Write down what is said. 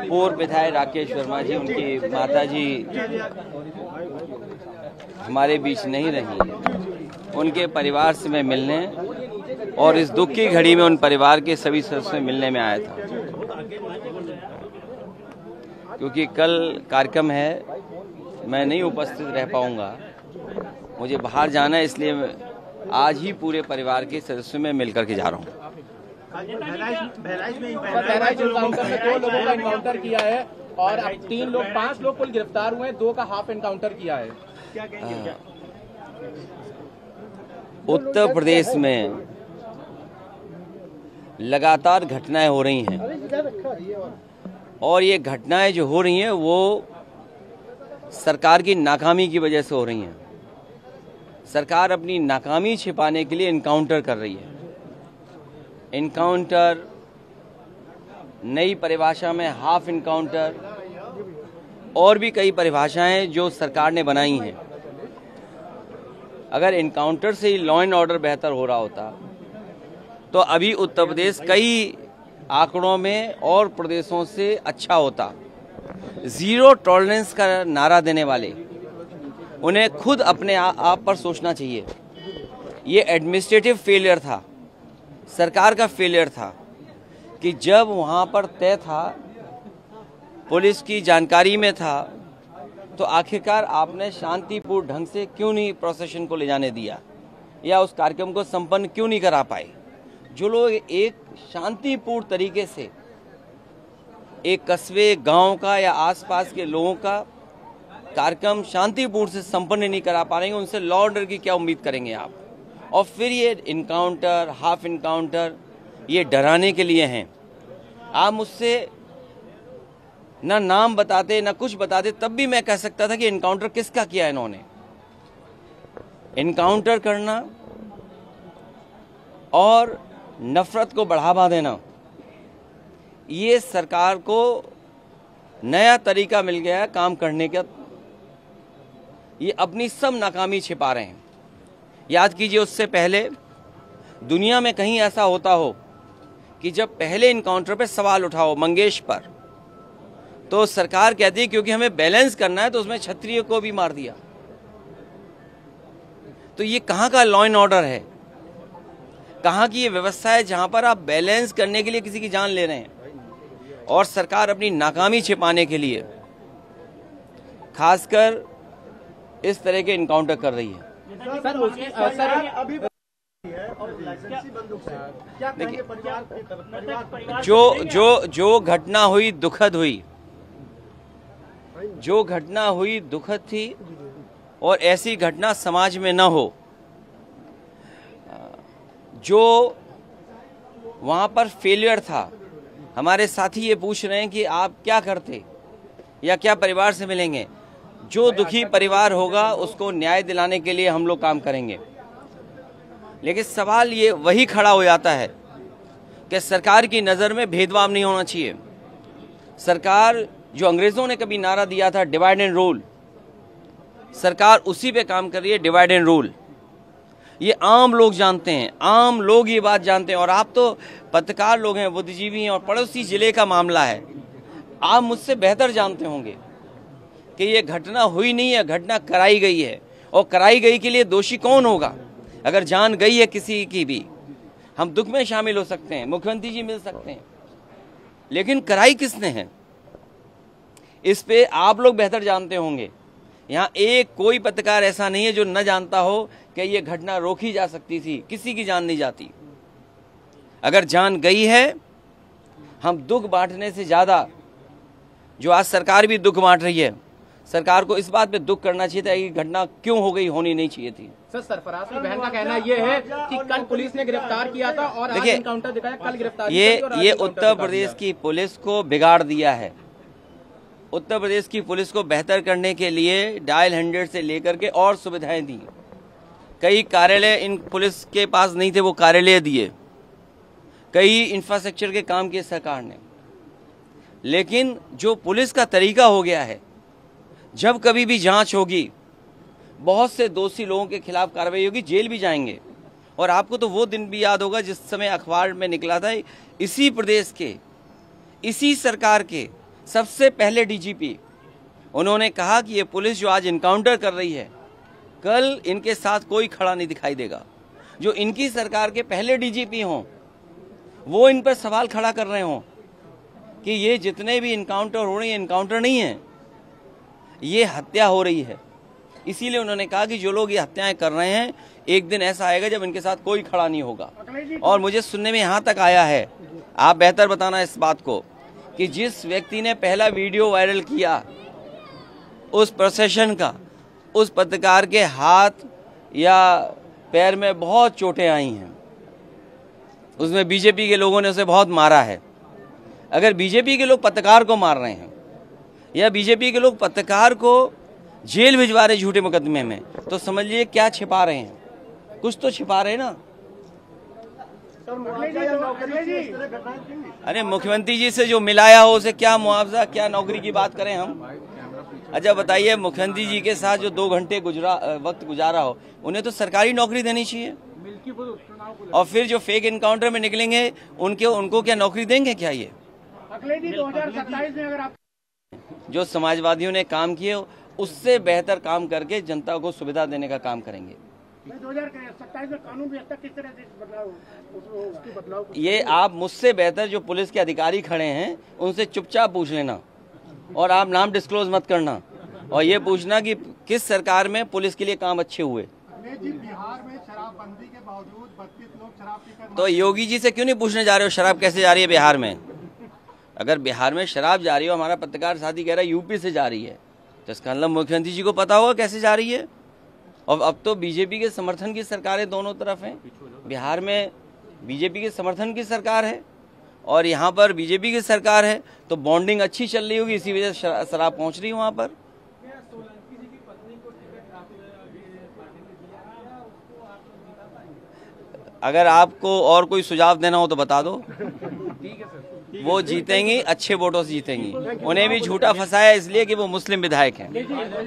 पूर्व विधायक राकेश वर्मा जी, उनकी माता जी हमारे बीच नहीं रही। उनके परिवार से मैं मिलने और इस दुख की घड़ी में उन परिवार के सभी सदस्यों से मिलने में आया था, क्योंकि कल कार्यक्रम है, मैं नहीं उपस्थित रह पाऊंगा, मुझे बाहर जाना है, इसलिए आज ही पूरे परिवार के सदस्यों में मिलकर के जा रहा हूँ। बहराइच एनकाउंटर में 2 लोगों का एनकाउंटर किया है और अब 5 लोग कुल गिरफ्तार हुए हैं, 2 का हाफ एनकाउंटर किया है। उत्तर प्रदेश में लगातार घटनाएं हो रही हैं और ये घटनाएं जो हो रही हैं वो सरकार की नाकामी की वजह से हो रही हैं। सरकार अपनी नाकामी छिपाने के लिए एनकाउंटर कर रही है। एनकाउंटर, नई परिभाषा में हाफ एनकाउंटर और भी कई परिभाषाएं जो सरकार ने बनाई हैं। अगर एनकाउंटर से ही लॉ एंड ऑर्डर बेहतर हो रहा होता तो अभी उत्तर प्रदेश कई आंकड़ों में और प्रदेशों से अच्छा होता। जीरो टॉलरेंस का नारा देने वाले उन्हें खुद अपने आप पर सोचना चाहिए। ये एडमिनिस्ट्रेटिव फेलियर था, सरकार का फेलियर था कि जब वहाँ पर तय था, पुलिस की जानकारी में था, तो आखिरकार आपने शांतिपूर्ण ढंग से क्यों नहीं प्रोसेशन को ले जाने दिया या उस कार्यक्रम को संपन्न क्यों नहीं करा पाए। जो लोग एक शांतिपूर्ण तरीके से एक कस्बे, गांव का या आसपास के लोगों का कार्यक्रम शांतिपूर्ण से संपन्न नहीं करा पा रहे हैं, उनसे लॉ ऑर्डर की क्या उम्मीद करेंगे आप। और फिर ये इनकाउंटर, हाफ इनकाउंटर, ये डराने के लिए हैं। आप मुझसे ना नाम बताते ना कुछ बताते, तब भी मैं कह सकता था कि इनकाउंटर किसका किया इन्होंने। इनकाउंटर करना और नफरत को बढ़ावा देना, ये सरकार को नया तरीका मिल गया है काम करने का। ये अपनी सब नाकामी छिपा रहे हैं। याद कीजिए, उससे पहले दुनिया में कहीं ऐसा होता हो कि जब पहले इनकाउंटर पे सवाल उठाओ मंगेश पर, तो सरकार कहती है क्योंकि हमें बैलेंस करना है तो उसमें क्षत्रिय को भी मार दिया। तो ये कहाँ का लॉ एंड ऑर्डर है, कहाँ की ये व्यवस्था है जहां पर आप बैलेंस करने के लिए किसी की जान ले रहे हैं। और सरकार अपनी नाकामी छिपाने के लिए खासकर इस तरह के इनकाउंटर कर रही है। जो घटना हुई दुखद हुई, जो घटना हुई दुखद थी और ऐसी घटना समाज में न हो। जो वहां पर फेलियर था, हमारे साथी ये पूछ रहे हैं कि आप क्या करते या क्या परिवार से मिलेंगे। जो दुखी परिवार होगा उसको न्याय दिलाने के लिए हम लोग काम करेंगे। लेकिन सवाल ये वही खड़ा हो जाता है कि सरकार की नज़र में भेदभाव नहीं होना चाहिए। सरकार, जो अंग्रेज़ों ने कभी नारा दिया था डिवाइड एंड रूल, सरकार उसी पे काम कर रही है, डिवाइड एंड रूल। ये आम लोग जानते हैं, आम लोग ये बात जानते हैं। और आप तो पत्रकार लोग हैं, बुद्धिजीवी हैं, और पड़ोसी जिले का मामला है, आप मुझसे बेहतर जानते होंगे कि ये घटना हुई नहीं है, घटना कराई गई है। और कराई गई के लिए दोषी कौन होगा। अगर जान गई है किसी की भी, हम दुख में शामिल हो सकते हैं, मुख्यमंत्री जी मिल सकते हैं, लेकिन कराई किसने है, इस पे आप लोग बेहतर जानते होंगे। यहाँ एक कोई पत्रकार ऐसा नहीं है जो न जानता हो कि ये घटना रोकी जा सकती थी। किसी की जान नहीं जाती। अगर जान गई है, हम दुख बांटने से ज़्यादा, जो आज सरकार भी दुख बांट रही है, सरकार को इस बात पे दुख करना चाहिए था कि घटना क्यों हो गई, होनी नहीं चाहिए थी। सर, सरफराज की बहन का कहना यह है कि कल पुलिस ने गिरफ्तार किया था और आज एनकाउंटर दिखाया, कल गिरफ्तार। ये उत्तर प्रदेश की पुलिस को बिगाड़ दिया है। उत्तर प्रदेश की पुलिस को बेहतर करने के लिए डायल 100 से लेकर के और सुविधाएं दी। कई कार्यालय इन पुलिस के पास नहीं थे, वो कार्यालय दिए। कई इंफ्रास्ट्रक्चर के काम किए सरकार ने। लेकिन जो पुलिस का तरीका हो गया है, जब कभी भी जांच होगी, बहुत से दोषी लोगों के खिलाफ कार्रवाई होगी, जेल भी जाएंगे। और आपको तो वो दिन भी याद होगा जिस समय अखबार में निकला था, इसी प्रदेश के, इसी सरकार के सबसे पहले डीजीपी, उन्होंने कहा कि ये पुलिस जो आज इनकाउंटर कर रही है, कल इनके साथ कोई खड़ा नहीं दिखाई देगा। जो इनकी सरकार के पहले डीजीपी हों, वो इन पर सवाल खड़ा कर रहे हों कि ये जितने भी इनकाउंटर हो रहे हैं, इनकाउंटर नहीं है, ये हत्या हो रही है। इसीलिए उन्होंने कहा कि जो लोग ये हत्याएं कर रहे हैं, एक दिन ऐसा आएगा जब इनके साथ कोई खड़ा नहीं होगा। और मुझे सुनने में यहाँ तक आया है, आप बेहतर बताना इस बात को, कि जिस व्यक्ति ने पहला वीडियो वायरल किया उस प्रोसेशन का, उस पत्रकार के हाथ या पैर में बहुत चोटें आई हैं। उसमें बीजेपी के लोगों ने उसे बहुत मारा है। अगर बीजेपी के लोग पत्रकार को मार रहे हैं या बीजेपी के लोग पत्रकार को जेल भिजवा रहे झूठे मुकदमे में, तो समझ लीजिए क्या छिपा रहे हैं, कुछ तो छिपा रहे हैं ना। अरे मुख्यमंत्री जी से जो मिलाया हो उसे क्या मुआवजा, क्या नौकरी की बात करें हम। अच्छा बताइए, मुख्यमंत्री जी के साथ जो 2 घंटे वक्त गुजारा हो, उन्हें तो सरकारी नौकरी देनी चाहिए। और फिर जो फेक इनकाउंटर में निकलेंगे उनको क्या नौकरी देंगे क्या? ये 2027 में अगर आप जो समाजवादियों ने काम किए उससे बेहतर काम करके जनता को सुविधा देने का काम करेंगे। 2027 में कानून व्यवस्था किस तरह से बदलाव ये आप मुझसे बेहतर जो पुलिस के अधिकारी खड़े हैं उनसे चुपचाप पूछ लेना, और आप नाम डिस्क्लोज मत करना, और ये पूछना कि किस सरकार में पुलिस के लिए काम अच्छे हुए। बिहार में शराबबंदी के बावजूद 32 लोग शराब पीकर, तो योगी जी से क्यों नहीं पूछने जा रहे हो शराब कैसे जा रही है बिहार में? अगर बिहार में शराब जा रही हो, हमारा पत्रकार साथी कह रहा है यूपी से जा रही है, तो इसका मतलब मुख्यमंत्री जी को पता होगा कैसे जा रही है। और अब तो बीजेपी के समर्थन की सरकारें दोनों तरफ हैं। बिहार में बीजेपी के समर्थन की सरकार है और यहाँ पर बीजेपी की सरकार है, तो बॉन्डिंग अच्छी चल रही होगी, इसी वजह से शराब पहुँच रही है वहाँ पर। अगर आपको और कोई सुझाव देना हो तो बता दो। वो जीतेंगी, अच्छे वोटों से जीतेंगी। उन्हें भी झूठा फंसाया इसलिए कि वो मुस्लिम विधायक हैं।